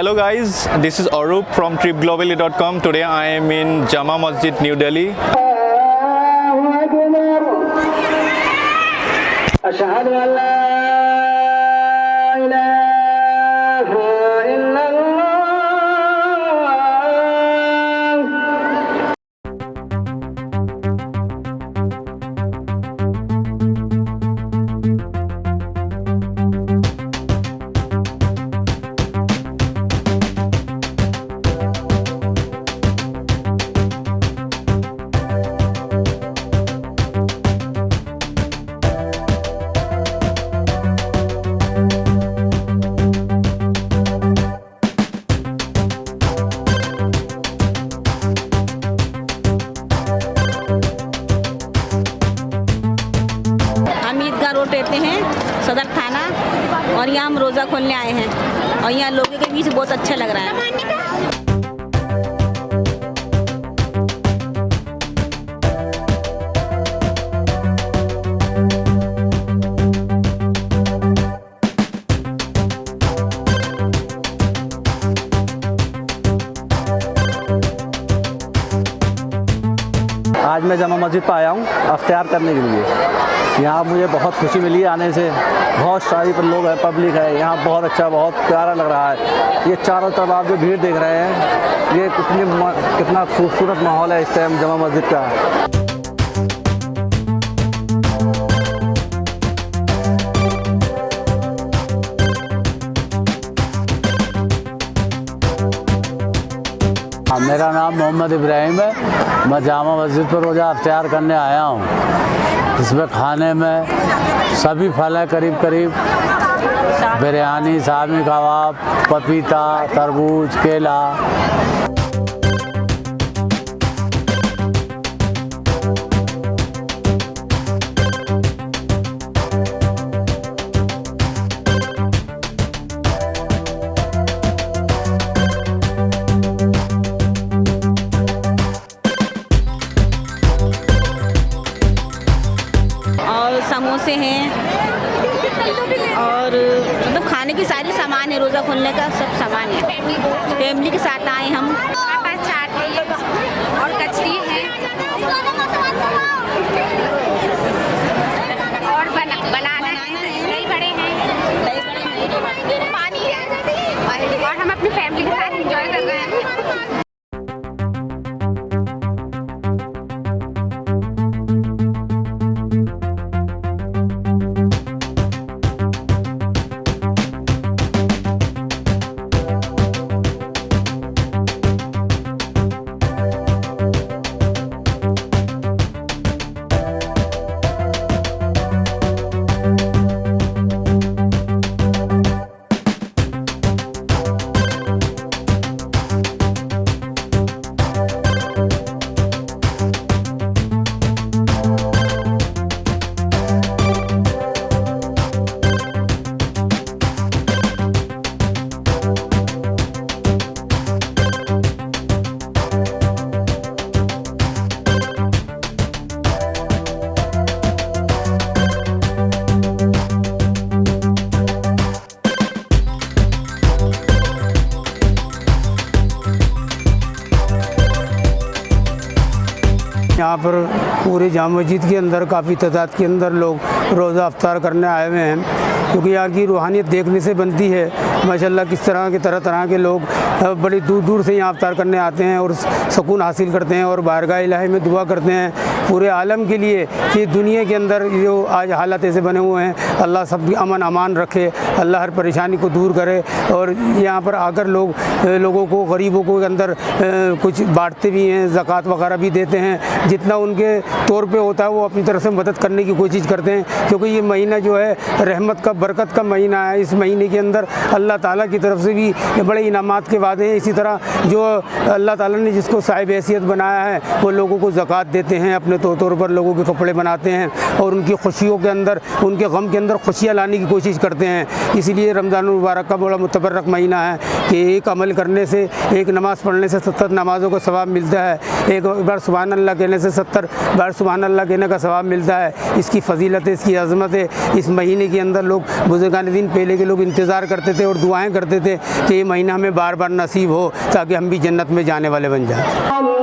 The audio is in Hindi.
Hello guys, this is Arup from tripglobally.com. Today I am in Jama Masjid, New Delhi. Road रहते हैं सदर थाना और यहाँ हम रोज़ा खोलने आए हैं और यहाँ लोगों के बीच बहुत अच्छा लग रहा है। आज मैं जमा मस्जिद पर आया हूँ इफ्तार करने के लिए। यहाँ मुझे बहुत खुशी मिली आने से। बहुत सारी लोग हैं, पब्लिक है यहाँ, बहुत अच्छा, बहुत प्यारा लग रहा है। ये चारों तरफ आप जो भीड़ देख रहे हैं, ये कितना खूबसूरत माहौल है इस टाइम जमा मस्जिद का। मेरा नाम मोहम्मद इब्राहिम है। मैं जामा मस्जिद पर रोज़ा इफ्तार करने आया हूँ। इसमें खाने में सभी फल है, करीब करीब बिरयानी, शामी कबाब, पपीता, तरबूज, केला। समोसे हैं और मतलब खाने की सारी सामान है, रोज़ा खोलने का सब सामान है। फैमिली के साथ आए हम। चाट है और कचरी है और बनाना है, दही बड़े हैं, पानी है और हम अपनी फैमिली के साथ एंजॉय कर रहे हैं। यहाँ पर पूरे जामा मस्जिद के अंदर काफ़ी तादाद के अंदर लोग रोज़ा इफ्तार करने आए हुए हैं, क्योंकि यहाँ की रूहानियत देखने से बनती है। माशाल्लाह किस तरह के तरह के लोग बड़ी दूर दूर से यहाँ इफ्तार करने आते हैं और सुकून हासिल करते हैं और बारगाह इलाही में दुआ करते हैं पूरे आलम के लिए कि दुनिया के अंदर जो आज हालात ऐसे बने हुए हैं, अल्लाह सब अमन अमान रखे, अल्लाह हर परेशानी को दूर करे। और यहाँ पर आकर लोगों को, गरीबों को अंदर कुछ बांटते भी हैं, ज़कात वगैरह भी देते हैं। जितना उनके तौर पे होता है वो अपनी तरफ से मदद करने की कोशिश करते हैं, क्योंकि ये महीना जो है रहमत का, बरकत का महीना है। इस महीने के अंदर अल्लाह ताला की तरफ से भी बड़े इनामात के वादे हैं। इसी तरह जो अल्लाह ताला ने जिसको साहिब हैसियत बनाया है वो लोगों को ज़कात देते हैं, अपने तौर पर लोगों के कपड़े बनाते हैं और उनकी खुशियों के अंदर, उनके गम के अंदर खुशियाँ लाने की कोशिश करते हैं। इसलिए रमज़ान मुबारक का बड़ा मुतबर्रक महीना है कि एक अमल करने से, एक नमाज़ पढ़ने से 70 नमाज़ों का सवाब मिलता है। एक बार सुभान अल्लाह कहने से 70 बार सुभान अल्लाह कहने का सवाब मिलता है। इसकी फजीलत है, इसकी अज़मत है। इस महीने के अंदर लोग, बुज़ुर्गान दीन पहले के लोग इंतज़ार करते थे और और दुआएं करते थे कि ये महीना हमें बार बार नसीब हो ताकि हम भी जन्नत में जाने वाले बन जाएं।